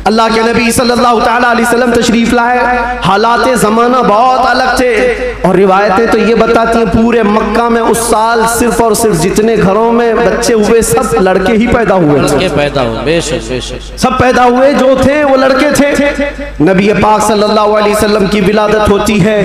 अल्लाह के नबी सल्लल्लाहु तआला अलैहि वसल्लम तशरीफ लाए, हालात ज़माना बहुत अलग थे और रिवायतें तो ये बताती हैं पूरे मक्का में उस साल सिर्फ और सिर्फ जितने घरों में बच्चे हुए सब लड़के ही पैदा हुए, सब पैदा हुए जो थे वो लड़के थे। नबी पाक सल्लल्लाहु अलैहि वसल्लम की विलादत होती है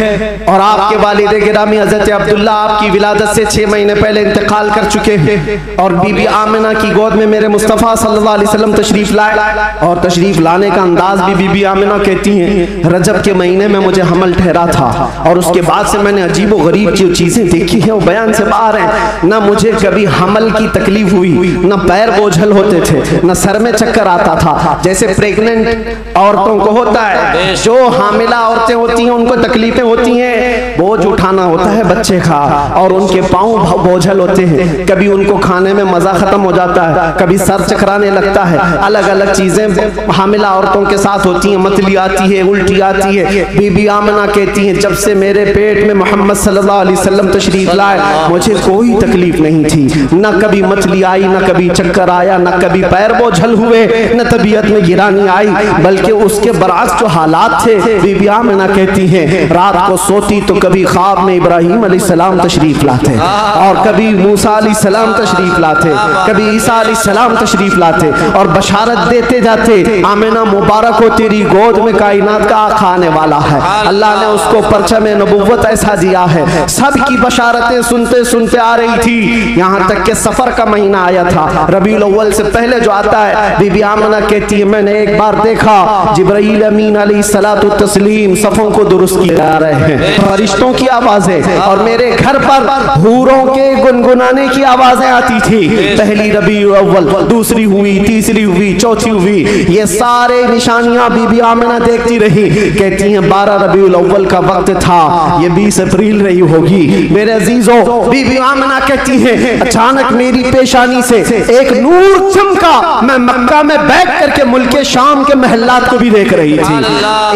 और आपके वालिद गिरामी हज़रत अब्दुल्ला आपकी विलादत से 6 महीने पहले इंतकाल कर चुके हैं और बीबी आमिना की गोद में मेरे मुस्तफ़ा सल्लल्लाहु अलैहि वसल्लम तशरीफ लाए और तशरीफ लाने का अंदाज भी बीबी आमिना कहती हैं रजब के महीने में मुझे हमल ठहरा था और उसके बाद से मैंने अजीब व गरीब जो चीज़ें देखी हैं वो बयान से बाहर हैं। ना मुझे कभी हमल की तकलीफ हुई, ना पैर बोझल होते थे, ना सर में चक्कर आता था जैसे प्रेग्नेंट औरतों को होता है। जो हामिला औरतें होती हैं उनको तकलीफें होती हैं, बोझ उठाना होता है बच्चे का और उनके पाँव बोझल होते हैं, कभी उनको खाने में मज़ा ख़त्म हो जाता है, कभी सर चकराने लगता है, अलग अलग चीज़ें हामिला औरतों के साथ होती हैं, मतली आती है, उल्टी आती है। बीबी आमिना कहती हैं जब से मेरे पेट में मोहम्मद सल्लल्लाहु अलैहि वसल्लम तशरीफ लाए मुझे कोई तकलीफ नहीं थी, न कभी मतली आई, न कभी चक्कर आया, न कभी पैर बोझल हुए, न तबीयत में गिरानी आई, बल्कि उसके बरअक्स जो हालात थे बीबी आमिना कहती हैं रात को सोती तो कभी ख्वाब में इब्राहीम अलैहिस्सलाम तशरीफ लाते और कभी मूसा अलैहिस्सलाम तशरीफ लाते, कभी ईसा अलैहिस्सलाम तशरीफ लाते और बशारत देते जाते आमिना मुबारक हो तेरी गोद में कायनात का आका आने वाला है। अल्लाह ने उसको परचम नबुव्वत ऐसा दिया है। सबकी बशारतें सुनते सुनते आ रही थी, यहाँ तक के सफर का महीना आया था, रबीउल अव्वल से पहले जो आता है। बीबी आमिना कहती है मैंने एक बार देखा जिब्राईल अमीन अलैहिस्सलातु तस्लीम सफों को दुरुस्त किए जा रहे हैं, फरिश्तों की आवाजें और मेरे घर पर हूरों के गुनगुनाने की आवाजें आती थी। पहली रबीउल अव्वल, दूसरी हुई, तीसरी हुई, चौथी हुई, ये सारे निशानियां बीबी आमिना देखती रही। कहती हैं 12 रबीउल अव्वल का वक्त था, ये 20 अप्रैल रही होगी। मेरे अजीजों, बीबी आमिना कहती हैं अचानक मेरी पेशानी से एक नूर चमका, मैं मक्का में बैठ करके मुल्के शाम के महल्लात को भी देख रही थी,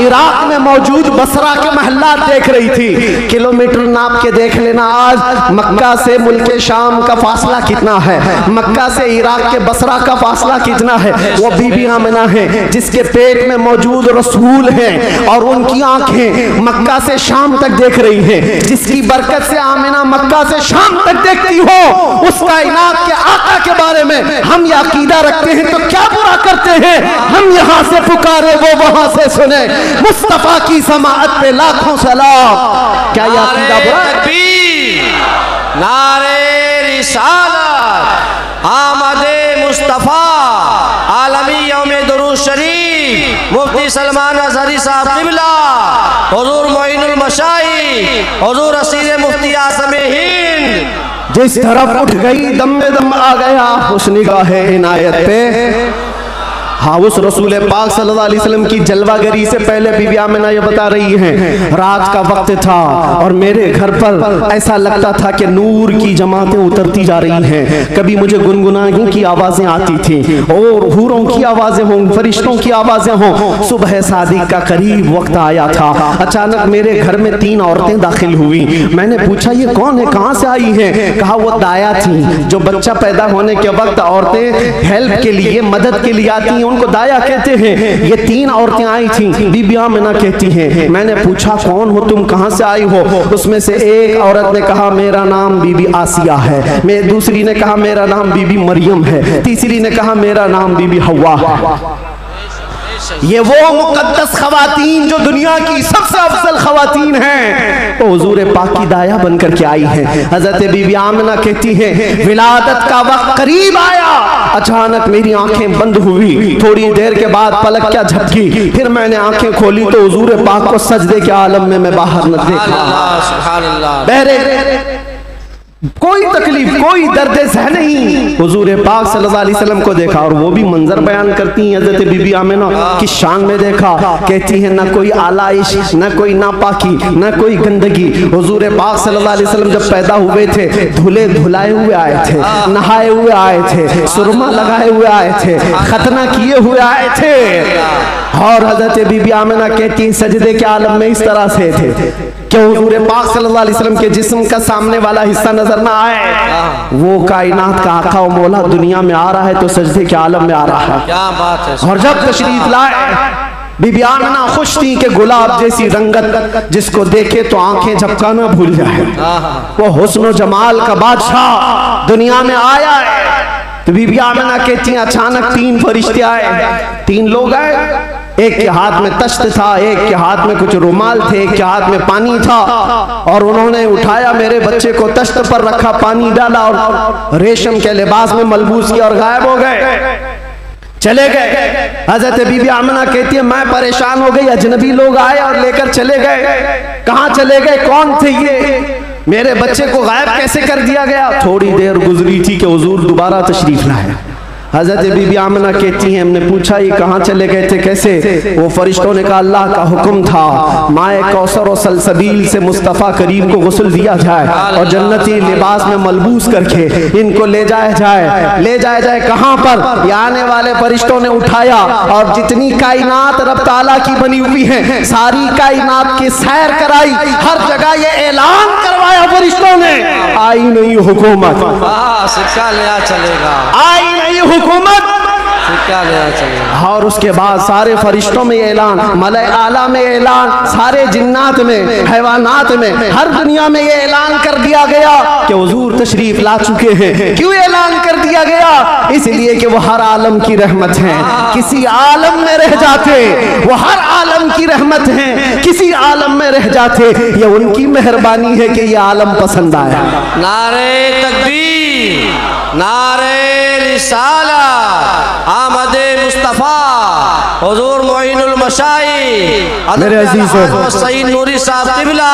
इराक में मौजूद बसरा के महल्लात देख रही थी। किलोमीटर नाप के देख लेना आज मक्का से मुल्के शाम का फासला कितना है, मक्का से इराक के बसरा का फासला कितना है। वो बीबी आमिना है जिसके पेट में मौजूद रसूल हैं और उनकी आंखें मक्का से शाम तक देख रही हैं, जिसकी बरकत से आमिना मक्का से शाम तक देखती हो। उस कायनात के आका के बारे में हम ये अकीदा रखते हैं तो क्या बुरा करते हैं, हम यहाँ से पुकारे वो वहां से सुने, मुस्तफा की समाअत पे लाखों सलाम। क्या ये अकीदा बुरा है? नारे रिसालत आमदे मुस्तफा आलमी यौमे दुरूद शरीफ मुफ्ती सलमान अज़हरी साहब क़िबला हुज़ूर मोइनुल मशाइख हुज़ूर असीर मुफ्ती आज़म हिंद जिस तरफ उठ गई दम में दम आ गया उस निगाह इनायत पे। हाँ, उस रसूल पाक सल्लल्लाहु अलैहि वसल्लम की जलवागरी से पहले बीबी आमिना ये बता रही हैं रात का वक्त था और मेरे घर पर ऐसा लगता था कि नूर की जमातें उतरती जा रही हैं। कभी मुझे गुनगुनाने की आवाज़ें आती थी और हूरों की आवाज़ें हों, फरिश्तों की आवाज़ें हों। सुबह सादिक का करीब वक्त आया था, अचानक मेरे घर में 3 औरतें दाखिल हुई। मैंने पूछा ये कौन है, कहाँ से आई हैं? कहा वो दाया थी जो बच्चा पैदा होने के वक्त औरतें हेल्प के लिए, मदद के लिए आती हैं, उनको दाया कहते हैं। ये 3 औरतें आई थी। बीबी आमिना कहती हैं मैंने पूछा कौन हो तुम, कहां से आई हो? उसमें से एक औरत ने कहा मेरा नाम बीबी आसिया है, मैं दूसरी ने कहा मेरा नाम बीबी मरियम है, तीसरी ने कहा मेरा नाम बीबी हवा है। ये वो मुकद्दस खवातीन जो दुनिया की सबसे अफजल खवातीन हैं, वो हुजूर पाक की दाया बनकर के आई हैं। हजरत बीबी आमिना कहती हैं विलादत का वक्त करीब आया, अचानक मेरी आंखें बंद हुई, थोड़ी देर के बाद पलक क्या झपकी, फिर मैंने आंखें खोली तो हुजूर पाक को सजदे के आलम में मैं बाहर न देखा। बहरे कोई तकलीफ, कोई दर्द सह नहीं, हुजूर पाक सल्लल्लाहु अलैहि वसल्लम को देखा और वो भी मंजर बयान करती हैं हज़रत बीबी आमिना की शान में देखा। कहती है ना कोई आलाइश, ना कोई नापाकी, ना कोई गंदगी। हुजूर पाक सल्लल्लाहु अलैहि वसल्लम जब पैदा हुए थे धुले धुलाए हुए आए थे, नहाए हुए आए थे, सुरमा लगाए हुए आए थे, खतना किए हुए आए थे। और हजरत बीबी आमिना कहती सजदे के आलम में इस तरह से थे कि हुजूर पाक सल्लल्लाहु अलैहि वसल्लम के जिस्म का सामने वाला हिस्सा नजर ना आए। वो कायनात का आका और मौला दुनिया में आ रहा है तो सजदे के आलम में आ रहा है। क्या बात है। और जब तशरीफ लाए बीबी आमिना खुश थी कि गुलाब जैसी रंगत जिसको देखे तो आंखें झपकाना भूल जाए। वो हुस्न और जमाल का बादशाह दुनिया में आया है। तो बीबी आमिना कहती अचानक 3 फरिश्ते आए। 3 लोग आए, एक के हाथ में तश्त था, एक के हाथ में कुछ रुमाल थे, एक के हाथ में पानी था। और उन्होंने उठाया मेरे बच्चे को तश्त पर रखा, पानी डाला और रेशम के लिबास में मलबूस किया और गायब हो गए, चले गए। हजरत बीबी आमिना कहती है मैं परेशान हो गई, अजनबी लोग आए और लेकर चले गए। कहाँ चले गए, कौन थे ये, मेरे बच्चे को गायब कैसे कर दिया गया। थोड़ी देर गुजरी थी कि हुजूर दोबारा तशरीफ लाए। हजरत बीबी आमिना कहती हैं हमने पूछा ये कहाँ चले गए थे, कैसे। वो फरिश्तों ने कहा अल्लाह का हुक्म था माए कौसर और सलसबील से मुस्तफ़ा करीम को गुस्ल दिया जाए और जन्नती लिबास में मलबूस करके इनको ले जाया जाए कहाँ पर। आने वाले फरिश्तों ने उठाया और जितनी कायनात रब ताला की बनी हुई है सारी कायनात की सैर कराई, हर जगह ये ऐलान करवाया फरिश्तों ने आई नहीं हुकूमत, सिक्का नया चलेगा, आई नहीं हुकूमत, सिक्का नया चलेगा। और उसके बाद सारे फरिश्तों में ऐलान, मलाए आला में ऐलान, सारे जिन्नात में, हैवानात में, हर दुनिया में ये ऐलान कर दिया गया कि हुजूर तशरीफ ला चुके हैं। क्यों ऐलान कर दिया गया, इसलिए कि वो हर आलम की रहमत हैं। किसी आलम में रह जाते वो हर आलम की रहमत हैं, किसी आलम में रह जाते ये उनकी मेहरबानी है कि ये आलम पसंद आया। नारे तकबीर, नारे रिसालत, आमदे मुस्तफ़ा हुजूर मोइनुल मशाइख मेरे अजीज़ों सईद नूरी साहब क़िबला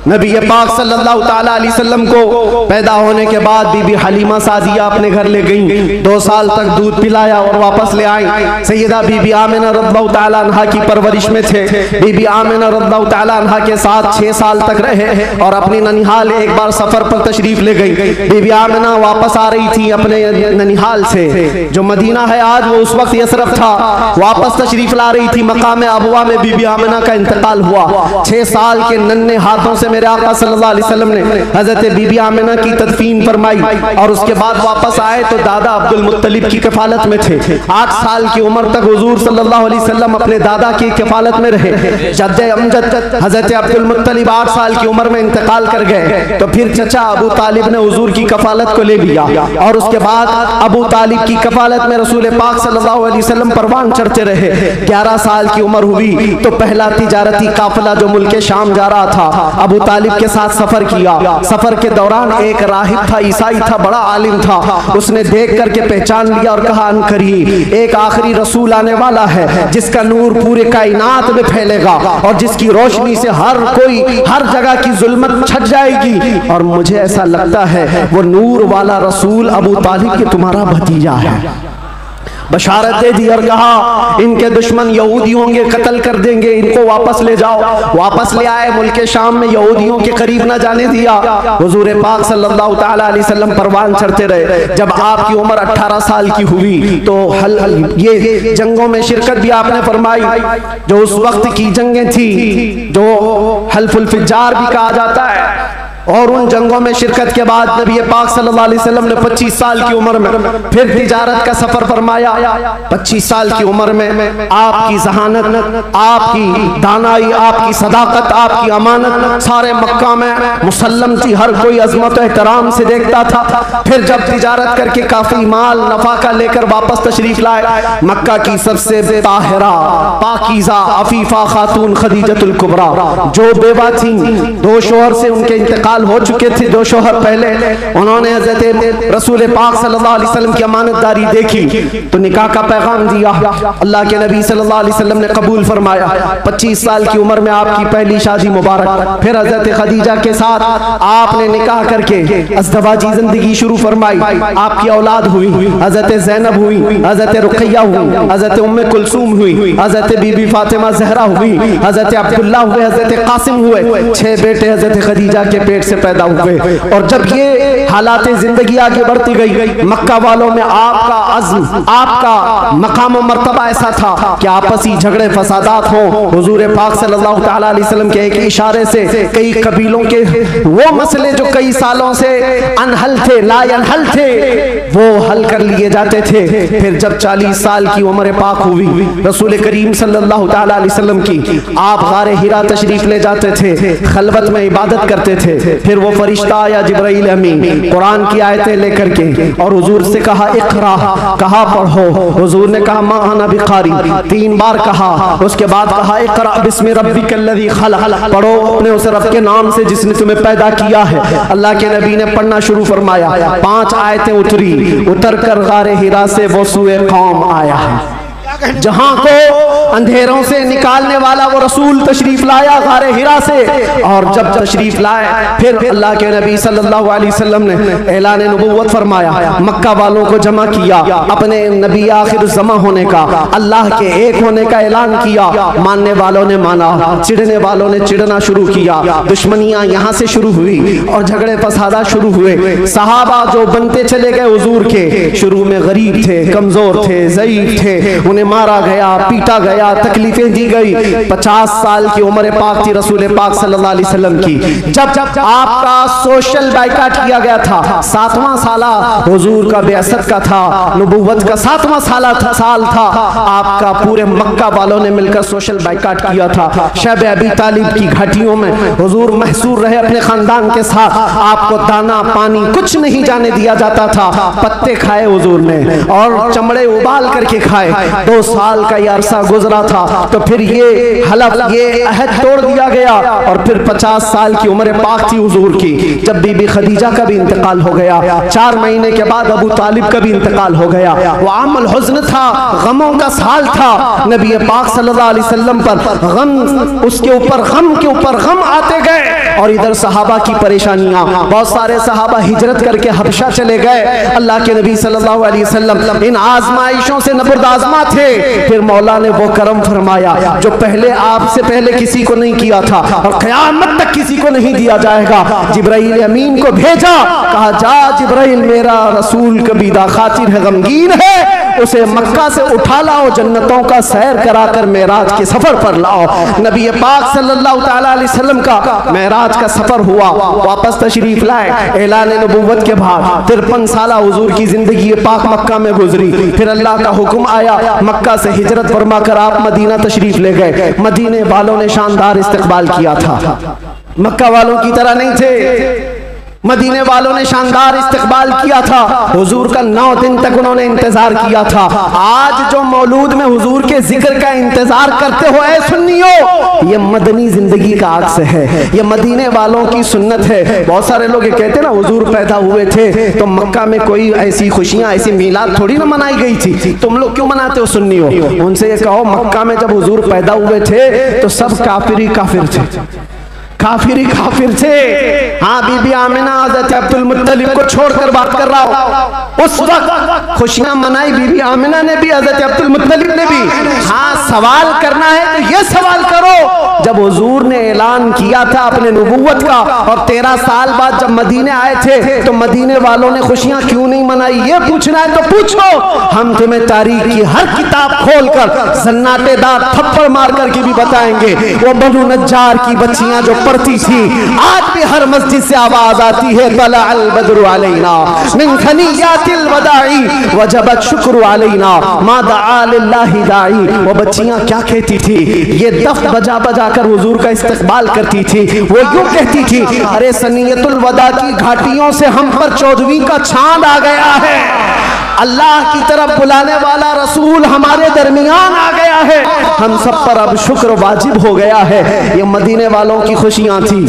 नबी पाक सल्लल्लाहु ताला अलैहि वसल्लम को पैदा होने के बाद बीबी हलीमा सादिया अपने घर ले गईं। 2 साल तक दूध पिलाया और वापस ले आई। सैयदा बीबी आमिना रज़ियल्लाहु ताला अन्हा की परवरिश में थे। बीबी आमिना रज़ियल्लाहु ताला अन्हा के साथ 6 साल तक रहे और अपनी ननिहाल एक बार सफर पर तशरीफ ले गई। बीबी आमिना वापस आ रही थी अपने ननिहाल से, जो मदीना है आज वो उस वक्त यसरफ था। वापस तशरीफ ला रही थी, मकाम अबवा में बीबी आमिना का इंतकाल हुआ। 6 साल के नन्हे हाथों से मेरे आका सल्लल्लाहु अलैहि वसल्लम ने हजरत बीबी आमिना की तदफीन फरमाई और उसके बाद वापस आए तो दादा अब्दुल मुत्तलिब की कफालत में थे। 8 साल की उम्र तक हुजूर सल्लल्लाहु अलैहि वसल्लम अपने दादा की कफालत में रहे। जद्दे अमजद हजरत अब्दुल मुत्तलिब 8 साल की उम्र में इंतकाल कर गए तो फिर चचा अबू तालिब ने हुजूर की कफालत को ले लिया और उसके बाद अबू तालिब की कफालत में रसूल पाक सल्लल्लाहु अलैहि वसल्लम परवान चढ़ते रहे। 11 साल की उम्र हुई तो पहला तिजारती काफिला जो मुल्क शाम जा रहा था अबू तालिब के साथ सफर किया। सफर के दौरान एक राहिब था, ईसाई था, बड़ा आलिम था। उसने देख करके पहचान लिया और कहा अनकरीब एक आखिरी रसूल आने वाला है जिसका नूर पूरे कायनात में फैलेगा और जिसकी रोशनी से हर कोई हर जगह की जुल्मत छट जाएगी। और मुझे ऐसा लगता है वो नूर वाला रसूल अबू तालिब के तुम्हारा भतीजा है। बशारत दे दी और कहा इनके दुश्मन यहूदी होंगे, कत्ल कर देंगे, इनको वापस ले जाओ। वापस ले आए, मुल्क शाम में यहूदियों के करीब न जाने दिया। हुजूर पाक सल्लल्लाहु ताला अलैहि वसल्लम परवान चढ़ते रहे। जब आपकी उम्र 18 साल की हुई तो ये जंगों में शिरकत भी आपने फरमाई, जो उस वक्त की जंगें थी जो हल्फुल फिज्जार भी कहा जाता है। और उन जंगों में शिरकत के बाद नबी पाक सल्लल्लाहु अलैहि वसल्लम ने 25 साल की उम्र में फिर तिजारत का सफर फरमाया। 25 साल की उम्र में आपकी जहानत, आपकी दानाई, आपकी सदाकत, आपकी अमानत सारे मक्का में मुसल्लम थी। हर कोई अजमत एहतराम से देखता था। फिर जब तिजारत करके काफी माल नफाका लेकर वापस तशरीफ लाए, मक्का की सबसे ताहिरा पाकीज़ा अफीफा खातून खदीजतुल कुबरा जो बेवा थी, 2 शोहर से उनके इंतकाल हो चुके थे। 2 शोहर पहले उन्होंने हजरत रसूल पाक सल्लल्लाहु अलैहि वसल्लम की अमानतदारी देखी तो निकाह का पैगाम दिया। अल्लाह के नबी सल्लल्लाहु अलैहि वसल्लम ने कबूल फरमाया। 25 साल की उम्र में आपकी पहली शादी मुबारक। फिर हजरत खदीजा के साथ आपने निकाह करके अज़दवाजी जिंदगी शुरू फरमाई। आपकी औलाद हुई, हजरत ज़ैनब हुई, हजरत रुक़ैया हुई, हजरत उम्मे कुलसूम हुई, हजरत बीबी फातिमा ज़हरा हुई, हजरत अब्दुल्ला हुए, हजरत कासिम हुए। 6 बेटे हजरत खदीजा के पेट से पैदा हुए। और जब ये हालात जिंदगी आगे बढ़ती गई, मक्का वालों में आपका अज़्म, आपका मकाम मर्तबा ऐसा था कि आपसी झगड़े फसादात हो। हुजूर पाक सल्लल्लाहु तआला अलैहि वसल्लम के एक इशारे से कई कबीलों के वो मसले जो कई सालों से अनहल थे, ला अनहल थे, वो हल कर लिए जाते थे। फिर जब 40 साल की उम्र पाक हुई रसूल करीम सल्लल्लाहु तआला अलैहि वसल्लम की, आप गारे हिरा तशरीफ ले जाते थे, खलवत में इबादत करते थे। फिर वो फरिश्ता आया जिब्राइल अमीन कुरान की आयतें लेकर के, और हुजूर से कहा इक़रा, कहा पढ़ो। हुजूर ने कहा मा अना बिकारी, 3 बार कहा। उसके बाद कहा इक़रा बिस्मि रब्बिकल्लज़ी खलक़, पढ़ो अपने उस रब के नाम से जिसने तुम्हें पैदा किया है। अल्लाह के नबी ने पढ़ना शुरू फरमाया, 5 आयतें उतरी, उतर कर गारे हिरा से वो सूए कौम आया है, जहां को अंधेरों से निकालने वाला वो रसूल तशरीफ लाया गारे हिरा से। और जब तशरीफ लाए फिर अल्लाह के नबी सल्लल्लाहु अलैहि वसल्लम ने ऐलान नबुव्वत फरमाया, मक्का वालों को जमा किया, अपने नबी आखिर ज़मा होने का, अल्लाह के एक होने का ऐलान किया। मानने वालों ने माना, चिढ़ने वालों ने चिढ़ना शुरू किया। दुश्मनियां यहाँ से शुरू हुई और झगड़े फसादा शुरू हुए। सहाबा जो बनते चले गए हुजूर के, शुरू में गरीब थे, कमजोर थे, ज़ईफ थे, उन्हें मारा गया, पीटा गया, तकलीफें दी गई। 50 साल की उम्र पाक थी रसूल पाक सल्लल्लाहु अलैहि वसल्लम की, जब आपका सोशल बाइकाट किया गया था। 7वां साला हुजूर का बेअसत का था, नबुव्वत का 7वां साल था। आपका पूरे मक्का वालों ने मिलकर सोशल बाइकाट किया था। शब अबी तालिब की घाटियों में हुजूर महसूर रहे अपने खानदान के साथ। आपको दाना पानी कुछ नहीं जाने दिया जाता था। पत्ते खाए हुजूर ने और चमड़े उबाल करके खाए। 2 साल का ये अरसा गुजरा था, तो फिर ये हलफ, ये अहद तोड़ दिया गया। और फिर 50 साल की उम्र पाक थी हुजूर की, जब बीबी खदीजा का भी इंतकाल हो गया। 4 महीने के बाद अबू तालिब का भी इंतकाल हो गया। वो आमल हुज़्न था, गमों का साल था। नबी पाक सल्लल्लाहु अलैहि वसल्लम पर गम, उसके ऊपर गम के ऊपर गम आते गए। और इधर सहाबा की परेशानियां, बहुत सारे सहाबा हिजरत करके हबशा चले गए। अल्लाह के नबी सल्लल्लाहु अलैहि वसल्लम इन आजमाइशों से नबुर्दाज़मा थे। फिर मौला ने वो करम फरमाया जो पहले आपसे पहले किसी को नहीं किया था और क़यामत तक किसी को नहीं दिया जाएगा। जिब्राइल अमीन को भेजा, कहा जा जिब्राइल, मेरा रसूल कबीदा खातिर है, गमगीन है, उसे मक्का से उठा लाओ, जन्नतों का सैर करा कर मेराज के सफर पर लाओ। नबी पाक सल्लल्लाहु तआला अलैहि वसल्लम का मेराज का सफर हुआ, वापस तशरीफ लाए। ऐलान नबुव्वत के बाद 53 साल हुजूर की जिंदगी पाक मक्का में गुजरी। फिर अल्लाह का हुक्म आया, मक्का से हिजरत फरमा कर आप मदीना तशरीफ ले गए। मदीने वालों ने शानदार इस्तकबाल किया था, मक्का वालों की तरह नहीं थे। मदीने वालों ने शानदार इस्तकबाल किया था। हुजूर का 9 दिन तक उन्होंने इंतजार किया था। आज जो मौलूद में हुजूर के जिक्र का इंतजार करते हो ऐ सुन्नियों, ये मदनी जिंदगी का अक्स है, ये मदीने वालों की सुन्नत है। बहुत सारे लोग ये कहते हैं ना हुजूर पैदा हुए थे तो मक्का में कोई ऐसी खुशियां, ऐसी मीलाद थोड़ी ना मनाई गई थी, तुम लोग क्यों मनाते हो सुन्नियों? उनसे ये कहो मक्का में जब हुजूर पैदा हुए थे तो सब काफिर ही काफिर थे, काफिर ही काफिर थे। हाँ, बीबी आमिना हज़रत अब्दुल मुत्तलिब को छोड़कर बात कर रहा हूँ। उस वक्त खुशियां मनाई बीबी आमिना ने भी, हज़रत अब्दुल मुत्तलिब ने भी। हाँ, सवाल करना है तो ये सवाल करो, जब हुजूर ने ऐलान किया था अपने नबुव्वत का और 13 साल बाद जब मदीने आए थे तो मदीने वालों ने खुशियां क्यों नहीं मनाई? ये पूछना है तो पूछो, हम तुम्हें तारीख की हर किताब खोलकर सन्नाटेदार थप्पड़ मार करके भी बताएंगे। वो बनु नज्जार की बच्चियां जो पढ़ती थी, आज भी हर मस्जिद से आवाज आती है, तला अल बद्रु अलैना मिन खनियातिल वदाई वजबत शुक्र अलैना मा दआ लिल्लाहि दाई। वो बच्चियां क्या कहती थी? ये दफ बजा बजा कर हुजूर का इस्तकबाल करती थी। वो यूं कहती थी, अरे सनियतुल वदा की घाटियों से हम पर 14वीं का चांद आ गया है, अल्लाह की तरफ बुलाने वाला रसूल हमारे दरमियान आ गया है, हम सब पर अब शुक्र वाजिब हो गया है। ये मदीने वालों की खुशियां थी।